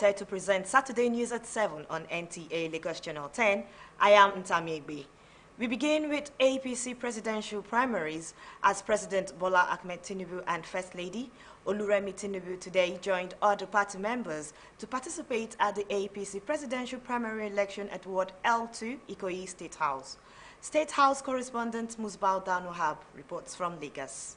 delighted to present Saturday News at 7 on NTA Lagos Channel 10. I am Nta Ch10. We begin with APC presidential primaries as President Bola Ahmed Tinubu and First Lady Oluremi Tinubu today joined other party members to participate at the APC presidential primary election at Ward L2, Ikoyi State House. State House correspondent Musbao Danuhab reports from Lagos.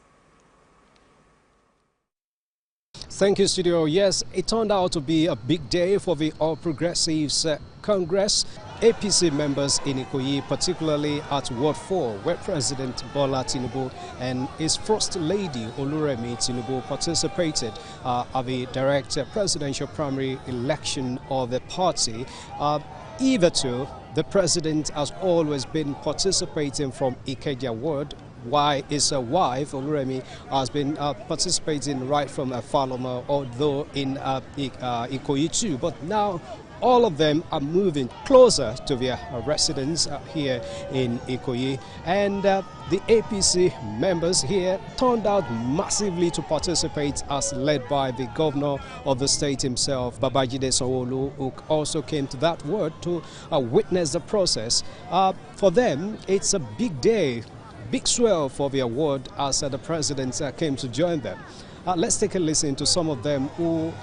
Thank you, Studio. Yes, it turned out to be a big day for the All Progressives Congress. APC members in Ikoyi, particularly at Ward 4, where President Bola Tinubu and his First Lady Oluremi Tinubu participated at the direct presidential primary election of the party. Hitherto, the president has always been participating from Ikeja Ward, while his wife, Oluremi, has been participating right from Faloma, although in Ikoyi too. But now all of them are moving closer to their residence here in Ikoyi. And the APC members here turned out massively to participate, as led by the governor of the state himself, Babajide Sanwo-Olu, who also came to that ward to witness the process. For them, it's a big day. Big swell for the award as the president came to join them. Let's take a listen to some of them who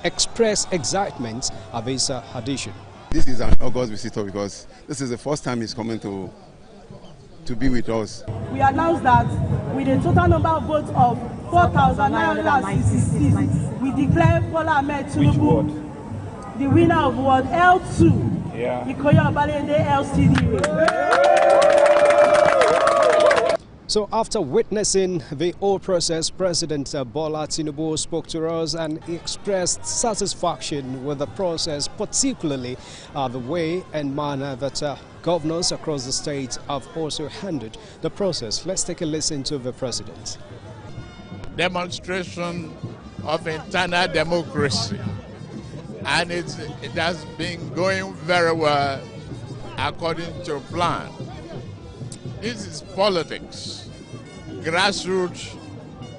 express excitement at this audition. This is an August visitor because this is the first time he's coming to be with us. We announced that with a total number of votes of 4,966, we declare Bola Ahmed Tinubu the winner of Ward L2, Ikoyi Obalende LCD. So after witnessing the whole process, President Bola Tinubu spoke to us and expressed satisfaction with the process, particularly the way and manner that governors across the state have also handled the process. Let's take a listen to the president. Demonstration of internal democracy, and it has been going very well according to plan. This is politics, grassroots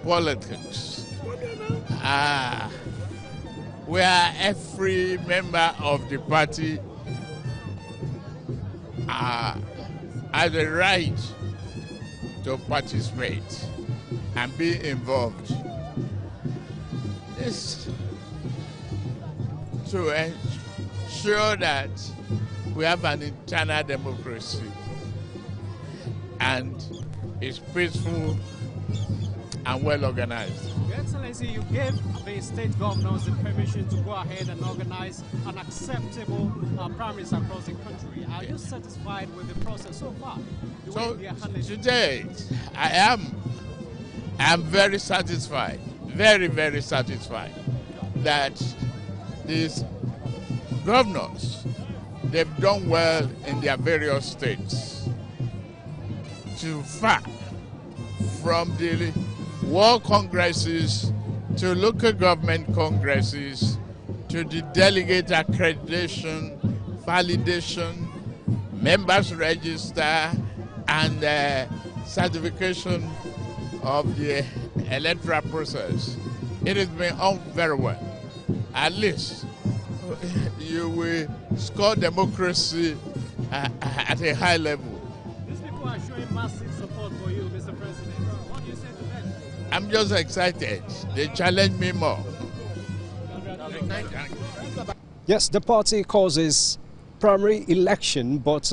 politics, where every member of the party has a right to participate and be involved. This to ensure that we have an internal democracy and it's peaceful and well organized. Your Excellency, you gave the state governors the permission to go ahead and organize an acceptable primaries across the country. Are you satisfied with the process so far? So today, I am very satisfied, very, very satisfied that these governors, they've done well in their various states. Too far from the world congresses to local government congresses to the delegate accreditation, validation, members register, and certification of the electoral process. It has been on very well. At least you will score democracy at a high level. Are showing massive support for you, Mr. President. What do you say to them? I'm just excited. They challenge me more. Yes, the party causes primary election, but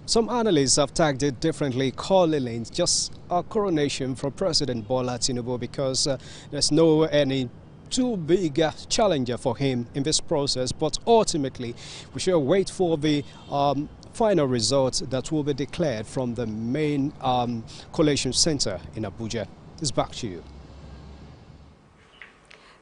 some analysts have tagged it differently, calling it just a coronation for President Bola Tinubu because there's no any too big challenger for him in this process. But ultimately, we shall wait for the final results that will be declared from the main collation center in Abuja. It's back to you.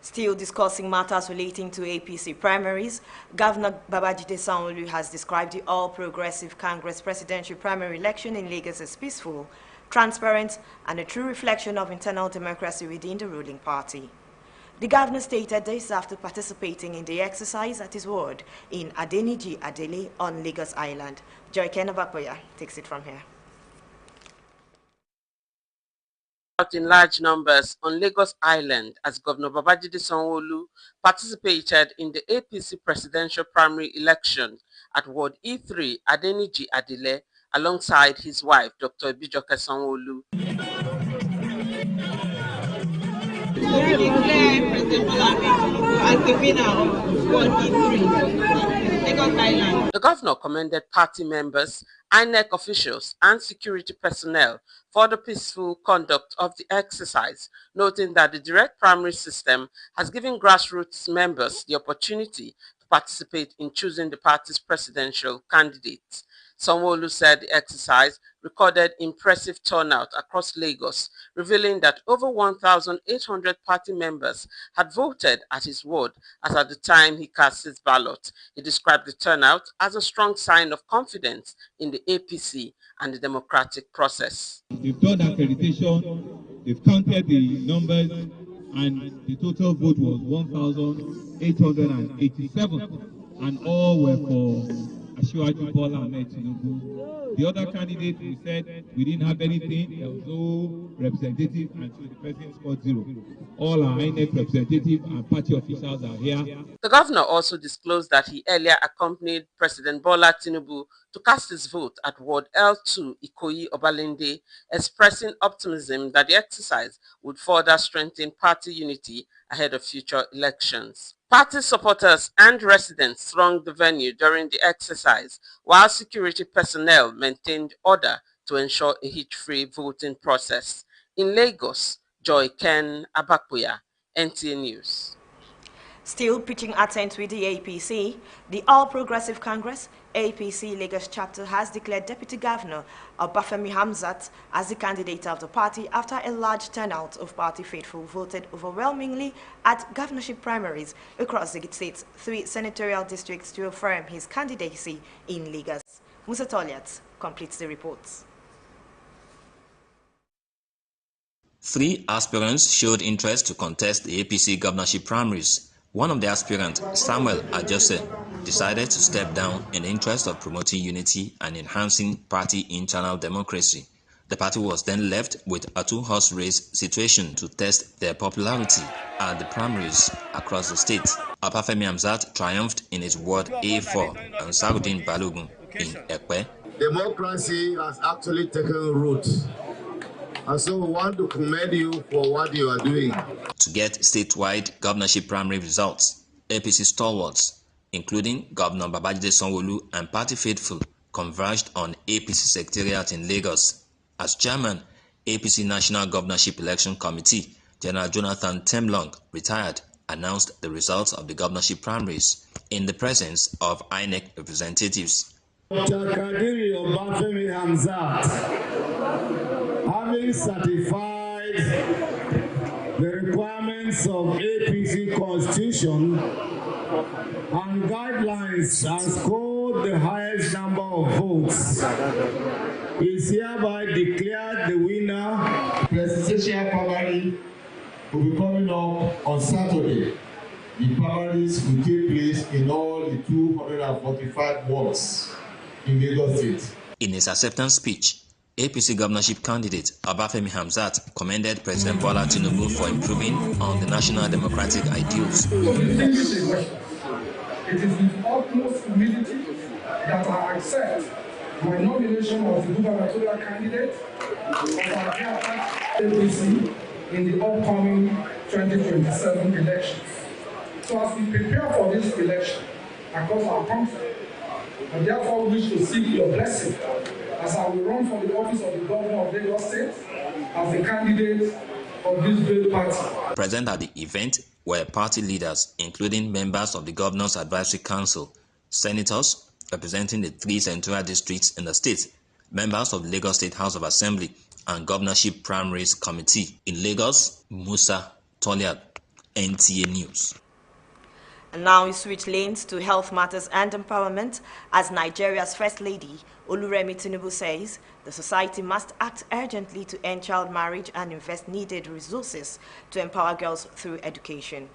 Still discussing matters relating to APC primaries, Governor Babajide Sanwo-Olu has described the All Progressive Congress presidential primary election in Lagos as peaceful, transparent, and a true reflection of internal democracy within the ruling party. The governor stated this after participating in the exercise at his ward in Adeniji Adele on Lagos Island. Joy Kenabakoya takes it from here. out in large numbers on Lagos Island as Governor Babajide Sanwo-Olu participated in the APC presidential primary election at Ward E3 Adeniji Adile alongside his wife, Dr. Bijoke Sanwo-Olu. We declare President Bola Tinubu as the winner of Ward E3, Lagos Island. The governor commended party members, INEC officials, and security personnel for the peaceful conduct of the exercise, noting that the direct primary system has given grassroots members the opportunity to participate in choosing the party's presidential candidates. Sanwo-Olu said the exercise recorded impressive turnout across Lagos, revealing that over 1,800 party members had voted at his ward as at the time he cast his ballot. He described the turnout as a strong sign of confidence in the APC and the democratic process. They've done accreditation, they've counted the numbers, and the total vote was 1,887, and all were for Asiwaju Bola Tinubu. The other candidate, we said we didn't have anything, there was no representative, and so the president scored 0. All our INEC representatives and party officials are here. The governor also disclosed that he earlier accompanied President Bola Tinubu to cast his vote at Ward L2 Ikoyi Obalende, expressing optimism that the exercise would further strengthen party unity ahead of future elections. Party supporters and residents thronged the venue during the exercise, while security personnel maintained order to ensure a hitch-free voting process. In Lagos, Joy Ken Abakuya, NTA News. Still pitching a tent with the APC, the All Progressive Congress APC Lagos chapter has declared Deputy Governor Obafemi Hamzat as the candidate of the party after a large turnout of party faithful voted overwhelmingly at governorship primaries across the state's 3 senatorial districts to affirm his candidacy in Lagos. Musa Toliat completes the reports. 3 aspirants showed interest to contest the APC governorship primaries. One of the aspirants, Samuel Ajose, decided to step down in the interest of promoting unity and enhancing party internal democracy. The party was then left with a 2-horse race situation to test their popularity at the primaries across the state. Obafemi Hamzat triumphed in his ward A4 and Sarudin Balogun in Ekpe. Democracy has actually taken root. And so we want to commend you for what you are doing. To get statewide governorship primary results, APC stalwarts, including Governor Babajide Sanwo-Olu and party faithful, converged on APC Secretariat in Lagos. As chairman, APC National Governorship Election Committee, General Jonathan Temlong, retired, announced the results of the governorship primaries in the presence of INEC representatives. Chakadiri Obafemi Hamzat, having certified the requirements of APC Constitution and guidelines and scored the highest number of votes, is hereby declared the winner. Presidential primary will be coming up on Saturday. The primaries will take place in all the 245 wards in Lagos State. In his acceptance speech, APC governorship candidate Obafemi Hamzat commended President Bola Tinubu for improving on the national democratic ideals. It is with utmost humility that I accept my nomination of the gubernatorial candidate of our APC in the upcoming 2027 elections. So as we prepare for this election across our country, I therefore wish to seek your blessing as I will run for the office of the governor of Lagos State as the candidate of this great party. Present at the event were party leaders, including members of the Governor's Advisory Council, senators representing the 3 senatorial districts in the state, members of the Lagos State House of Assembly, and Governorship Primaries Committee. In Lagos, Musa Toliat, NTA News. And now we switch lanes to health matters and empowerment, as Nigeria's First Lady, Oluremi Tinubu, says the society must act urgently to end child marriage and invest needed resources to empower girls through education.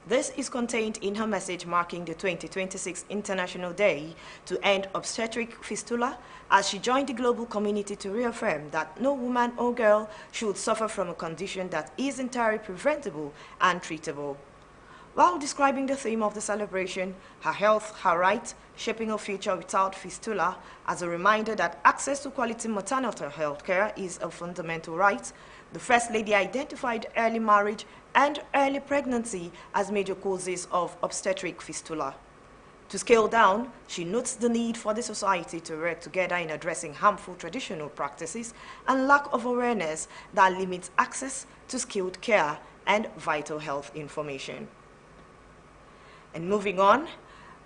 This is contained in her message marking the 2026 International Day to End Obstetric Fistula, as she joined the global community to reaffirm that no woman or girl should suffer from a condition that is entirely preventable and treatable. While describing the theme of the celebration, her health, her right, shaping a future without fistula, as a reminder that access to quality maternal health care is a fundamental right, the First Lady identified early marriage and early pregnancy as major causes of obstetric fistula. To scale down, she notes the need for the society to work together in addressing harmful traditional practices and lack of awareness that limits access to skilled care and vital health information. And moving on,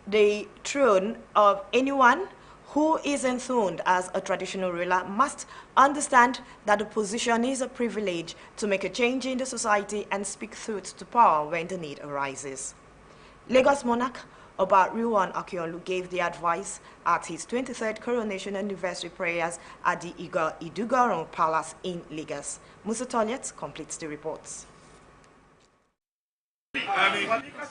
the throne of anyone who is enthroned as a traditional ruler must understand that the position is a privilege to make a change in the society and speak truth to power when the need arises. Lagos monarch Oba Rilwan Akiolu gave the advice at his 23rd coronation anniversary prayers at the Idugaron Palace in Lagos. Musa Toliet completes the reports.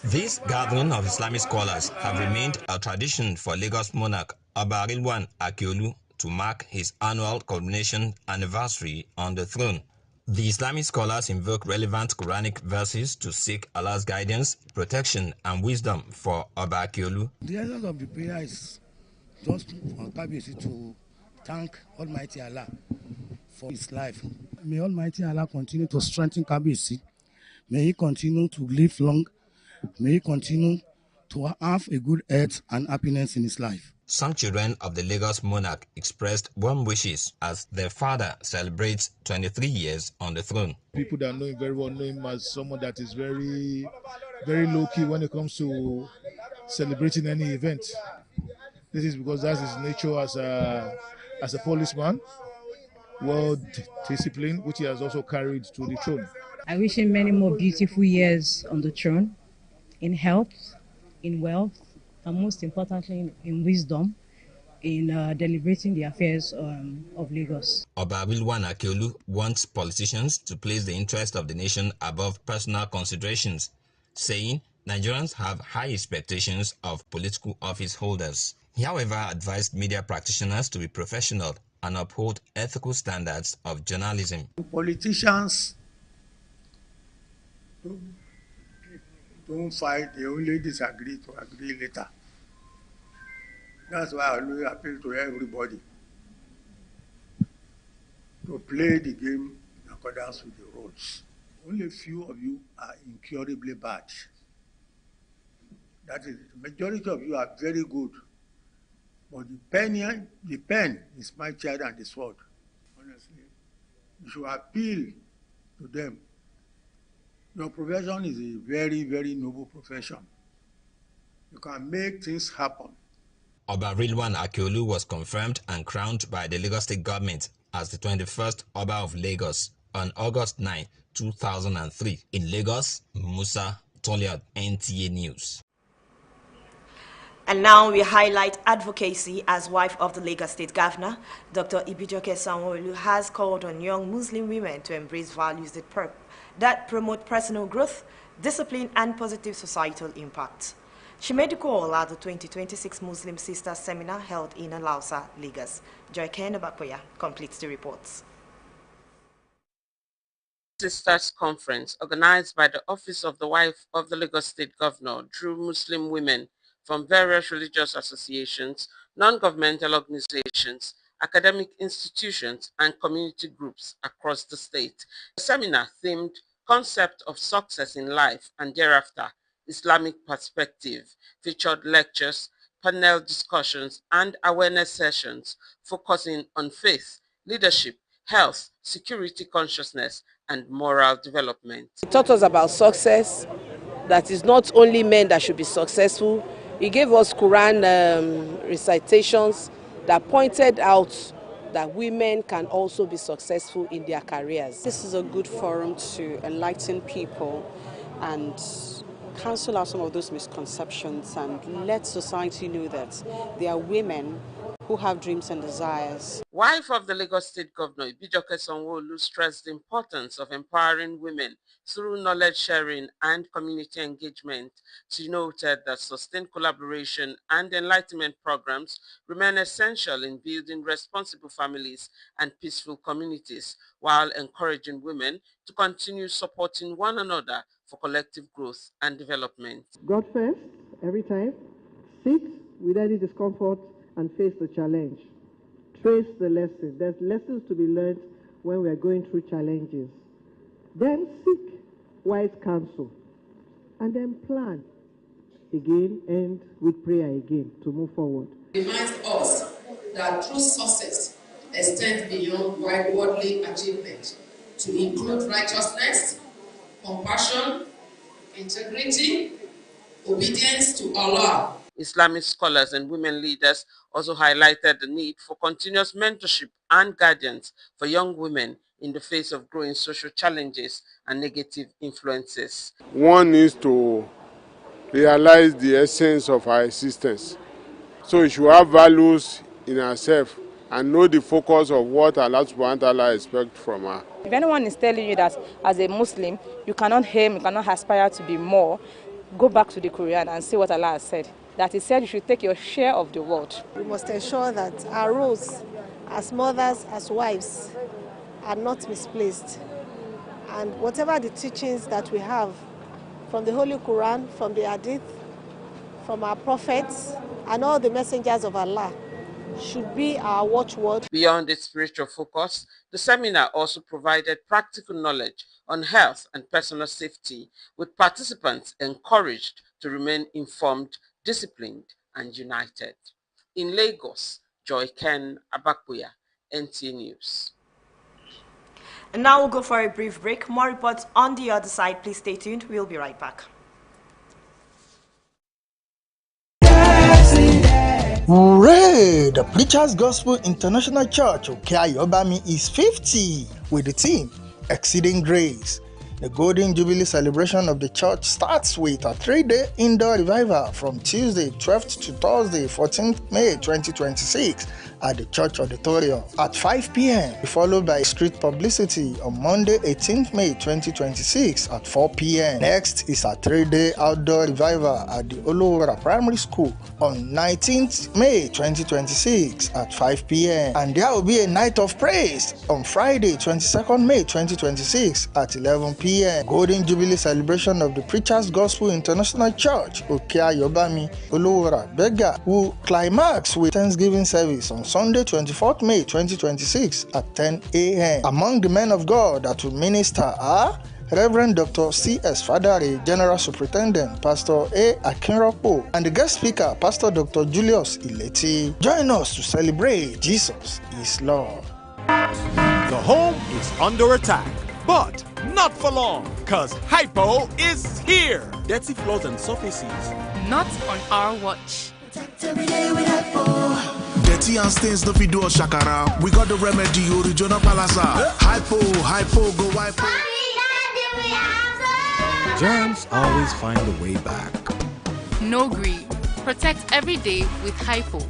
This gathering of Islamic scholars have remained a tradition for Lagos monarch Oba Rilwan Akiolu to mark his annual coronation anniversary on the throne. The Islamic scholars invoke relevant Quranic verses to seek Allah's guidance, protection, and wisdom for Oba Akiolu. The essence of the prayer is just for Kabiyesi to thank Almighty Allah for his life. May Almighty Allah continue to strengthen Kabiyesi. May he continue to live long. May he continue to have a good health and happiness in his life. Some children of the Lagos monarch expressed warm wishes as their father celebrates 23 years on the throne. People that know him very well know him as someone that is very, very low-key when it comes to celebrating any event. This is because that's his nature as a policeman, well disciplined, which he has also carried to the throne. I wish him many more beautiful years on the throne, in health, in wealth, and most importantly in wisdom, in deliberating the affairs of Lagos. Oba Rilwan Akiolu wants politicians to place the interest of the nation above personal considerations, saying Nigerians have high expectations of political office holders. He, however, advised media practitioners to be professional and uphold ethical standards of journalism. Politicians don't fight, they only disagree to agree later. That's why I always appeal to everybody to play the game in accordance with the rules. Only a few of you are incurably bad. That is, the majority of you are very good. But the pen is mightier than the sword. Honestly, you should appeal to them. Your profession is a very, very noble profession. You can make things happen. Oba Rilwan Akiolu was confirmed and crowned by the Lagos State government as the 21st Oba of Lagos on August 9, 2003. In Lagos, Musa Toliad, NTA News. And now we highlight advocacy as wife of the Lagos State Governor. Dr. Ibijoke Sanwo-Olu has called on young Muslim women to embrace values that promote personal growth, discipline, and positive societal impact. She made the call at the 2026 Muslim Sisters Seminar held in Alausa, Lagos. Joy Kenabakoya completes the reports. Sisters Conference, organized by the Office of the Wife of the Lagos State Governor, drew Muslim women from various religious associations, non-governmental organizations, academic institutions, and community groups across the state. The seminar themed Concept of Success in Life and Thereafter, Islamic Perspective, featured lectures, panel discussions, and awareness sessions focusing on faith, leadership, health, security consciousness, and moral development. It taught us about success, that is not only men that should be successful. He gave us Quran recitations that pointed out that women can also be successful in their careers. This is a good forum to enlighten people and cancel out some of those misconceptions and let society know that there are women who have dreams and desires. wife of the Lagos State Governor, Ibijoke Sanwo-Olu, stressed the importance of empowering women through knowledge sharing and community engagement. She noted that sustained collaboration and enlightenment programs remain essential in building responsible families and peaceful communities, while encouraging women to continue supporting one another for collective growth and development. God first, every time. Sit with any discomfort and face the challenge. Trace the lesson. There's lessons to be learned when we are going through challenges. Then seek wise counsel. And then plan. Again, end with prayer again to move forward. Reminds us that true success extends beyond worldly achievement to include righteousness, compassion, integrity, obedience to Allah. Islamic scholars and women leaders also highlighted the need for continuous mentorship and guidance for young women in the face of growing social challenges and negative influences. One needs to realize the essence of our existence. So we should have values in ourselves and know the focus of what Allah subhanahu wa ta'ala expects from her. If anyone is telling you that as a Muslim, you cannot aim, you cannot aspire to be more, go back to the Quran and see what Allah has said. That He said you should take your share of the world. We must ensure that our roles as mothers, as wives, are not misplaced. And whatever the teachings that we have from the Holy Quran, from the Hadith, from our prophets, and all the messengers of Allah, should be our watchword. Beyond its spiritual focus, the seminar also provided practical knowledge on health and personal safety, with participants encouraged to remain informed, disciplined, and united. In Lagos, Joy Ken Abakbuya, NTA News. And now we'll go for a brief break. More reports on the other side. Please stay tuned. We'll be right back. Hooray! The Preacher's Gospel International Church of Yobami is 50 with the theme Exceeding Grace. The Golden Jubilee celebration of the church starts with a 3-day indoor revival from Tuesday 12th to Thursday 14th May 2026 at the church auditorium at 5 p.m. followed by street publicity on Monday 18th May 2026 at 4 p.m. Next is a 3-day outdoor revival at the Olowora Primary School on 19th May 2026 at 5 p.m. And there will be a night of praise on Friday 22nd May 2026 at 11 p.m. Golden Jubilee celebration of the Preacher's Gospel International Church Yobami Olowora Bega will climax with Thanksgiving service on Sunday 24th May 2026 at 10 a.m. Among the men of God that will minister are Reverend Dr. C.S. Fadare, General Superintendent, Pastor A. Akinropo, and the guest speaker, Pastor Dr. Julius Ileti. Join us to celebrate Jesus is Lord. The home is under attack, but not for long, cause Hypo is here. Dirty floors and surfaces. Not on our watch. Every day with Hypo. Dirty and stains no fit do us shakara. We got the remedy, original palasa. Hypo, go Hypo. Germs always find a way back. No green. Protect every day with Hypo.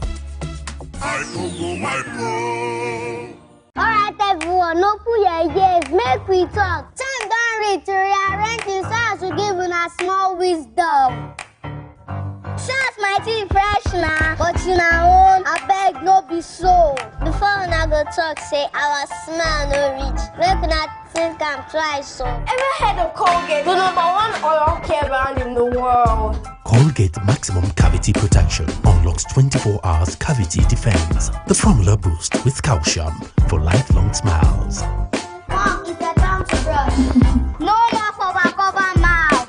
Hypo, go Hypo. Alright everyone, no put your ears, make we talk. Time don't reach to rearrange this house to give una small wisdom. Shots might be fresh now, but you know own, I beg no be so. Before una go talk, say our smell no reach. Make una think I'm twice so. Ever heard of Colgate, the #1 oral care brand in the world? Colgate Maximum Cavity Protection unlocks 24 hours cavity defense. The formula boost with calcium for lifelong smiles. Mom, it's a time to brush. No more cover mouth.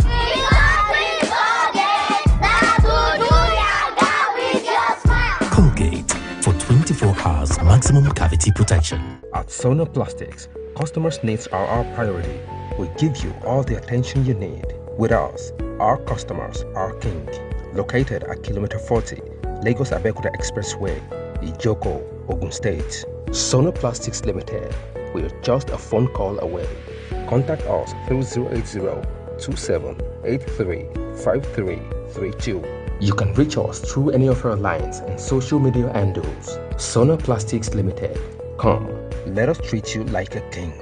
Colgate for 24 hours maximum cavity protection. At Sona Plastics, customers' needs are our priority. We give you all the attention you need. With us, our customers are king. Located at kilometer 40, Lagos Abeokuta Expressway, Ijoko, Ogun State. Sona Plastics Limited. We're just a phone call away. Contact us through 080-2783-5332. You can reach us through any of our lines and social media handles. Sona Plastics Limited. Come, let us treat you like a king.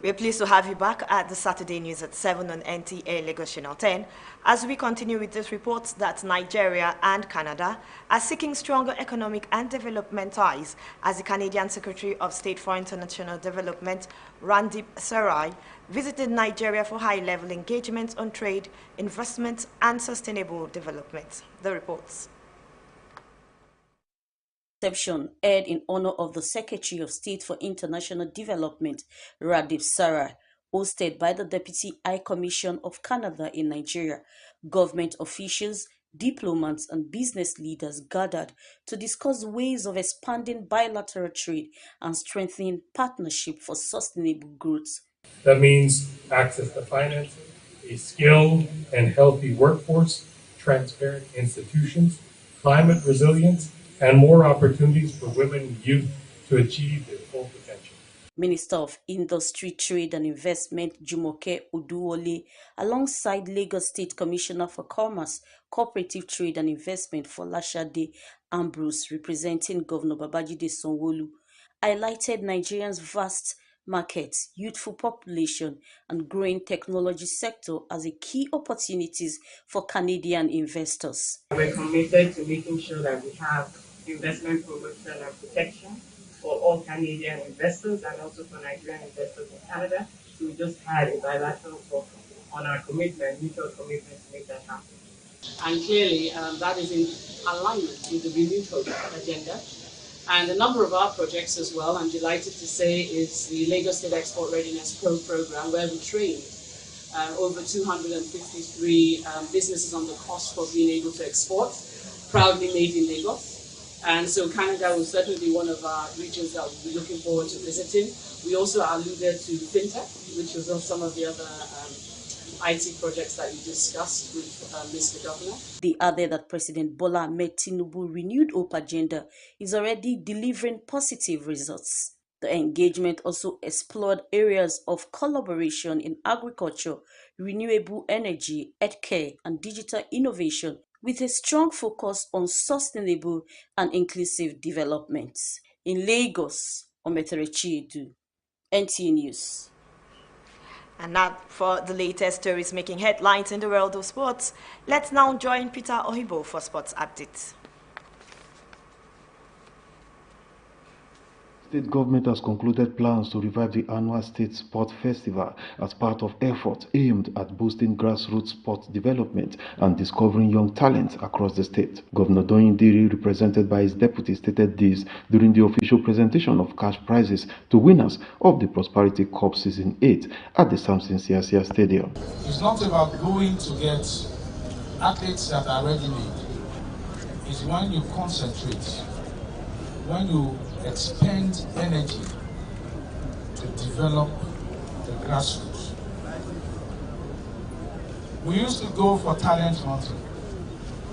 We're pleased to have you back at the Saturday News at 7 on NTA Lagos Channel 10 as we continue with this report that Nigeria and Canada are seeking stronger economic and development ties as the Canadian Secretary of State for International Development, Randeep Sarai, visited Nigeria for high-level engagement on trade, investment, and sustainable development. The reports. Reception aired in honor of the Secretary of State for International Development, Randeep Sarai, hosted by the Deputy High Commission of Canada in Nigeria. Government officials, diplomats, and business leaders gathered to discuss ways of expanding bilateral trade and strengthening partnership for sustainable growth. That means access to financing, a skilled and healthy workforce, transparent institutions, climate resilience, and more opportunities for women and youth to achieve their full potential. Minister of Industry, Trade and Investment Jumoke Oduwole, alongside Lagos State Commissioner for Commerce, Cooperative Trade and Investment Folashade Ambrose, representing Governor Babajide Sanwo-Olu, highlighted Nigeria's vast markets, youthful population, and growing technology sector as a key opportunities for Canadian investors. We're committed to making sure that we have investment promotion and protection for all Canadian investors and also for Nigerian investors in Canada. So we just had a bilateral talk on our commitment, mutual commitment to make that happen. And clearly that is in alignment with the renewed agenda. And a number of our projects as well, I'm delighted to say, is the Lagos State Export Readiness Pro program, where we trained over 253 businesses on the cost for being able to export, proudly made in Lagos. And so Canada will certainly be one of our regions that we'll be looking forward to visiting. We also alluded to FinTech, which was on some of the other IT projects that you discussed with Mr. Governor. They added that President Bola Ahmed Tinubu's renewed hope agenda is already delivering positive results. The engagement also explored areas of collaboration in agriculture, renewable energy, healthcare, and digital innovation, with a strong focus on sustainable and inclusive development. In Lagos, On Nta Ch10, NTA News. And now for the latest stories making headlines in the world of sports, let's now join Peter Ohibo for sports updates. State government has concluded plans to revive the annual State Sport Festival as part of efforts aimed at boosting grassroots sports development and discovering young talents across the state. Governor Doyin Diri, represented by his deputy, stated this during the official presentation of cash prizes to winners of the Prosperity Cup Season 8 at the Samson Siasia Stadium. It's not about going to get athletes that are ready-made. It's when you concentrate, when you expend energy to develop the grassroots. We used to go for talent hunting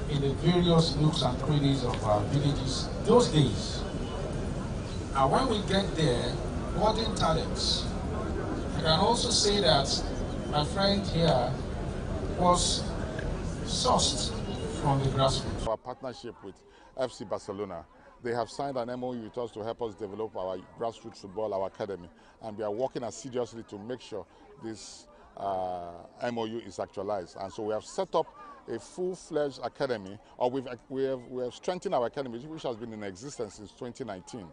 in the various nooks and crannies of our villages those days. And when we get there, budding talents, I can also say that my friend here was sourced from the grassroots. Our partnership with FC Barcelona, they have signed an MOU with us to help us develop our grassroots football, our academy, and we are working assiduously to make sure this MOU is actualized. And so we have set up a full-fledged academy, or we have strengthened our academy, which has been in existence since 2019.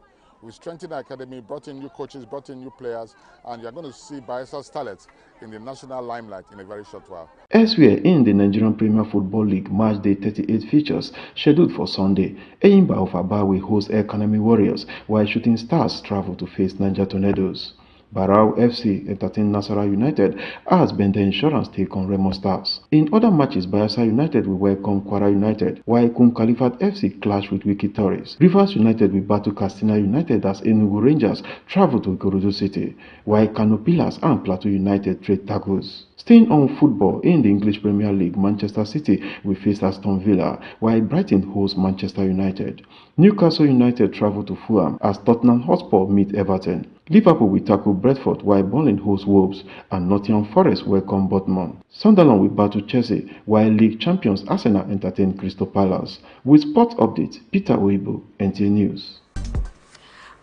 We strengthened our academy, brought in new coaches, brought in new players, and you're going to see Bayesa's talents in the national limelight in a very short while. Elsewhere in the Nigerian Premier Football League, match day 38 features scheduled for Sunday. Eyimba of Aba will host Economy Warriors, while Shooting Stars travel to face Niger Tornadoes. Barau FC entertain Nasarawa United as Bende Insurance take on Remo Stars. In other matches, Bayelsa United will welcome Kwara United, while Kun Khalifat FC clash with Wiki Torres. Rivers United will battle Katsina United as Enugu Rangers travel to Ikorodu City, while Kano Pillars and Plateau United trade tackles. Staying on football, in the English Premier League, Manchester City will face Aston Villa, while Brighton hosts Manchester United. Newcastle United travel to Fulham as Tottenham Hotspur meet Everton. Liverpool will tackle Brentford, while Burnley hosts Wolves, and Nottingham Forest welcome Bournemouth. Sunderland will battle Chelsea, while league champions Arsenal entertain Crystal Palace. With sports updates, Peter Oibo, NTA News.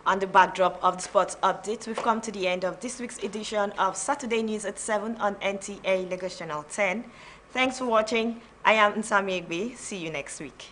On the backdrop of the sports update, we've come to the end of this week's edition of Saturday News at 7 on NTA Lagos Channel 10. Thanks for watching. I am Nsami Egbe. See you next week.